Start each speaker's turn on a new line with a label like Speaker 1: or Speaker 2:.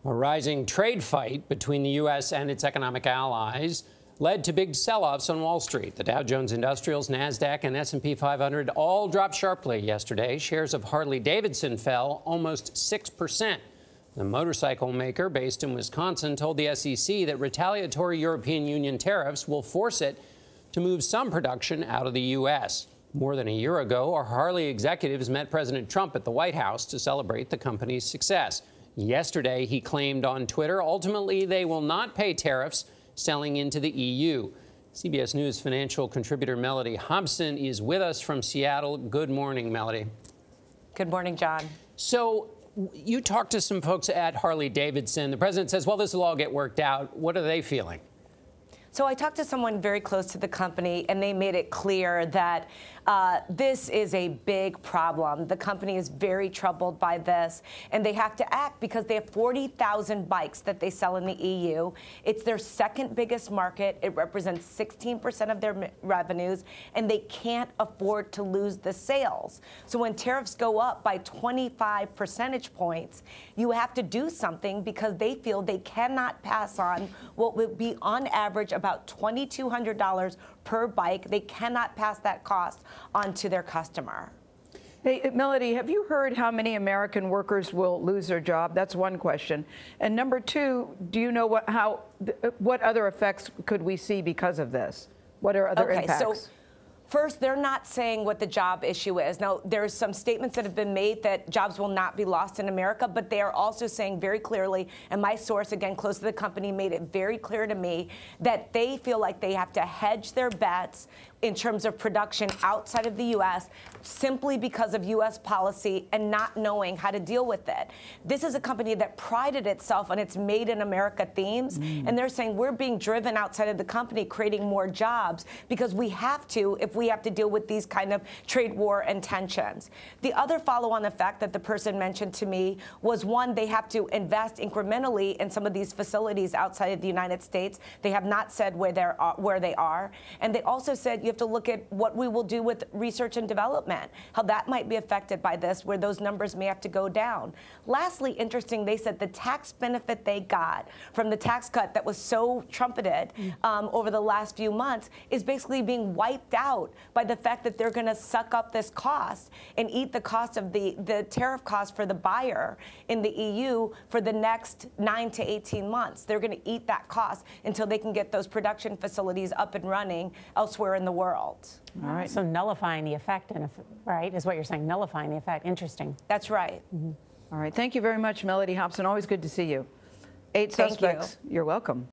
Speaker 1: A rising trade fight between the U.S. and its economic allies led to big sell-offs on Wall Street. The Dow Jones Industrials, NASDAQ, and S&P 500 all dropped sharply yesterday. Shares of Harley-Davidson fell almost 6%. The motorcycle maker based in Wisconsin told the SEC that retaliatory European Union tariffs will force it to move some production out of the U.S. More than a year ago, our Harley executives met President Trump at the White House to celebrate the company's success. Yesterday, he claimed on Twitter, ultimately, they will not pay tariffs selling into the EU. CBS News financial contributor Mellody Hobson is with us from Seattle. Good morning, Mellody.
Speaker 2: Good morning, John.
Speaker 1: So you talked to some folks at Harley-Davidson. The president says, well, this will all get worked out. What are they feeling?
Speaker 2: So I talked to someone very close to the company, and they made it clear that this is a big problem. The company is very troubled by this, and they have to act because they have 40,000 bikes that they sell in the EU. It's their second biggest market. It represents 16% of their revenues, and they can't afford to lose the sales. So when tariffs go up by 25 percentage points, you have to do something because they feel they cannot pass on what would be on average about $2,200 per bike. They cannot pass that cost on to their customer.
Speaker 3: Hey, Mellody, have you heard how many American workers will lose their job? That's one question. And number two, do you know what other effects could we see because of this? What are other impacts?
Speaker 2: So first, they're not saying what the job issue is. Now, there's some statements that have been made that jobs will not be lost in America, but they are also saying very clearly, and my source, again, close to the company, made it very clear to me that they feel like they have to hedge their bets in terms of production outside of the U.S. simply because of U.S. policy and not knowing how to deal with it. This is a company that prided itself on its Made in America themes, and they're saying we're being driven outside of the company, creating more jobs because we have to if we have to deal with these kind of trade war and tensions. The other follow-on effect that the person mentioned to me was, one, they have to invest incrementally in some of these facilities outside of the United States. They have not said where they are. And they also said you have to look at what we will do with research and development, how that might be affected by this, where those numbers may have to go down. Lastly, interesting, they said the tax benefit they got from the tax cut that was so trumpeted over the last few months is basically being wiped out by the fact that they're going to suck up this cost and eat the cost of the tariff cost for the buyer in the EU for the next 9 to 18 months. They're going to eat that cost until they can get those production facilities up and running elsewhere in the world.
Speaker 4: All right. So nullifying the effect, right, is what you're saying, nullifying the effect. Interesting.
Speaker 2: That's right.
Speaker 3: All right. Thank you very much, Mellody Hobson. Always good to see you. 8 suspects.
Speaker 2: Thank you.
Speaker 3: You're welcome.